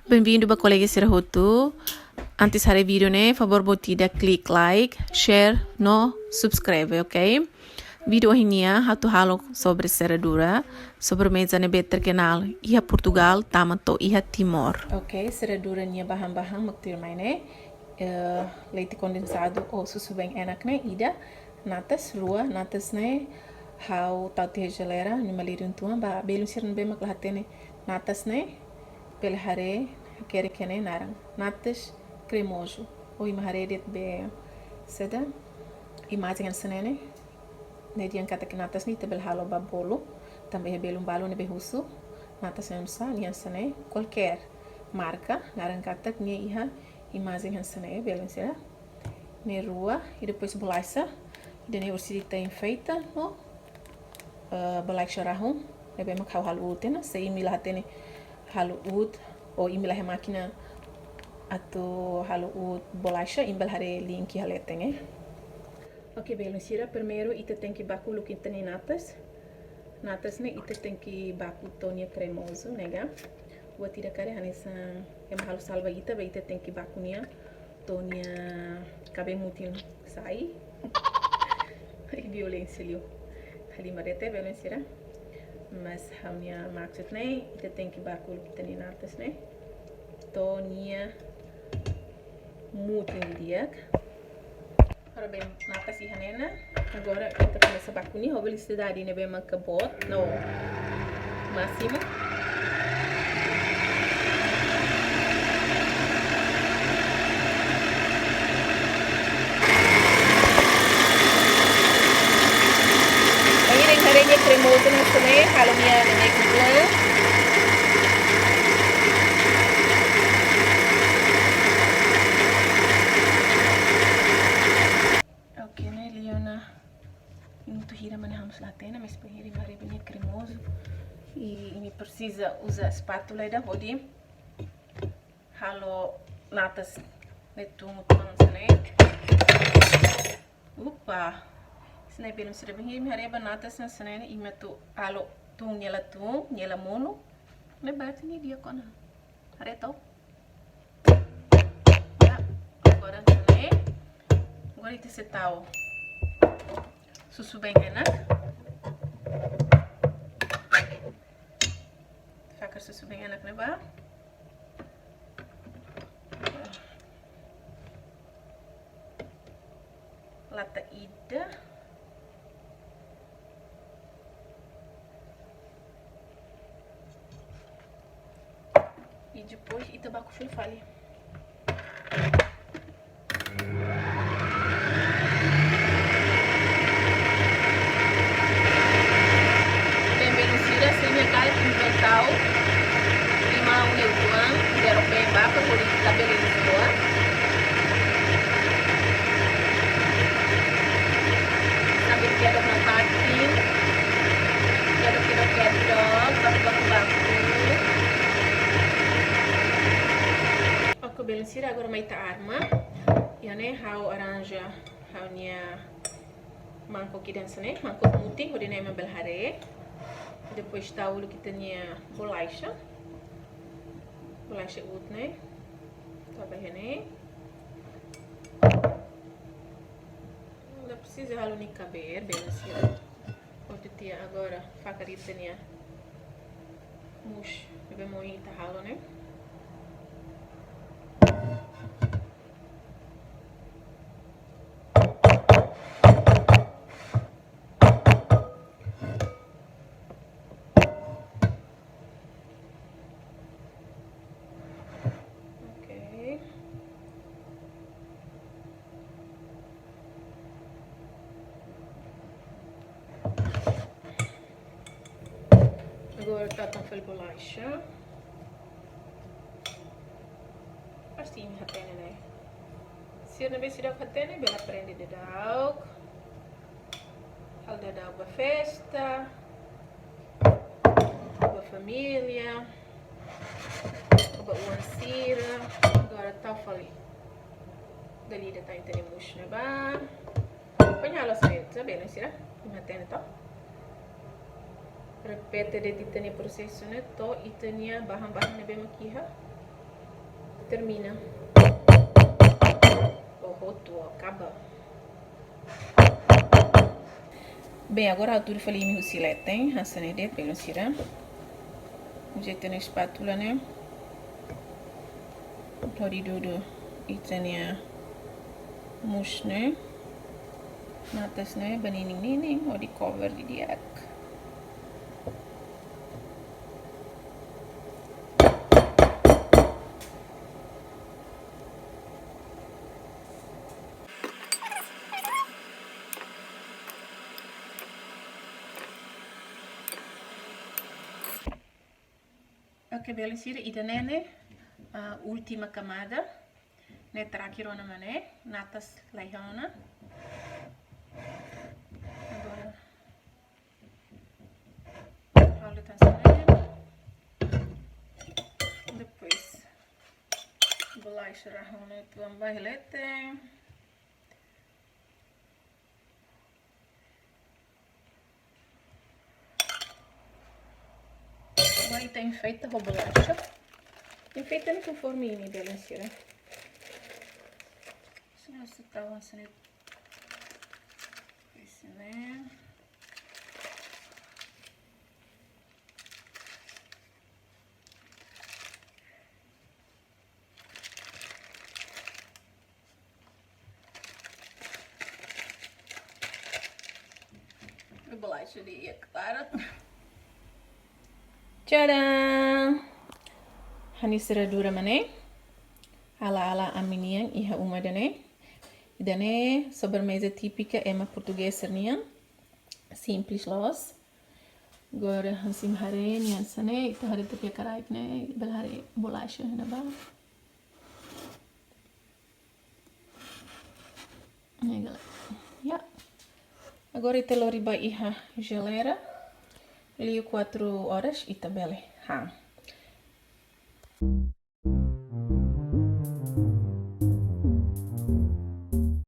Bem-vindo para Colega Serahoto. Antes de vídeo, né? Favor, botida click like, share, no subscribe, ok? Vídeo ini hatu halo sobre seradura, sobre mesa better canal iha Portugal, tamato iha Timor. Ok, seradura nia bahan-bahan maktir maine. Leite condensado ou susu bem enak né? Ida natas lua natas né? Hau tau te gelera ni malirun tuan ba belum sirn be maklahatene natas né? Pela hare quer que nem narang natas cremoso ou imahare det be seda imagem senene ne dian kata que natas ni tebel halo babolo também é belum balo ne be russo natas emsa nian sene qualquer marca narang kata que iha imagem sene belum será ne rua e depois bolacha e de universidade tem feita no bolacha rahum ne be makau halu utena sei milah tene halu ut ou imilah máquina atau halu ut bolacha imbal hare link haleteng ok belum sira primeiro ita tem que baku lu kita ni natas ne ita tem que baku tonia cremoso nega buat tidak kare hanesa em halu salva ita ba ita tem que baku nia tonia cabe mutin sai violência liu ali marete belum sira mas hamnya maksud ne ita tem que baku lu kita ni natas ne tonia mutin diak. Ora bem, natas e hanena. Agora kita começa a bakuni, a velocidade ne bem makabot, no máximo. Aí carenya cremoso na sene, kalau minha nenek gula. Mas ele vai bem cremoso e me precisa usar espátula da pode halo natas netum né upa se não pelo se bem me areba natas na cena e meto halo tum nela mono me bate ni dia kona areto agora né agora itu setau susu bem enak fakar susu bem enak ne ba lata ida e depois ita baku filfali agora maita arma ya ne hau aranja hau nia mangkok aqui dentro né mangkok muti onde nem mabel hare depois tá o que tinha bolacha ut né tá bem né não precisa halu ni caber bem assim onde tinha agora facarita tinha mush bem moita halu né agora tá tão fel bolacha assim hatene né se não vê se dá hatene bela aprende de dar alda da ba festa ba família ba uansira agora tá fali dali da tá entendemos né ba panhalo sai sabe né sira hatene tá repete de titani processo ne to itania bahan-bahan ne bem aqui ha termina o roto, acaba. Bem, agora a altura falei me rusiletem, hasan ide pelo sira. Jeito na espátula, né? Tori dudu itania mus, né? Natas, né? Banining-nining, o di cover di diak. Ok, beleza, ida nene, última camada, né, traquirona mané, natas laihona. Agora, olha tá depois, bolacha rahona tuan bailete. Agora está enfeita a bolacha. Enfeitando conforme ini beleza, né? Senão você tá lançando esse, né? A bolacha ali, é claro. Tcharam! Hani seradura mané. Ala aminian iha uma dane. Dane sobremesa típica ema portuguesa nian. Simples los. Agora hansim hare nian sane ita hare tapia karaik ne bel hare bolacha na ba. Ya. Agora ita loriba iha geleira. Liu 4 horas ita bele. Ha.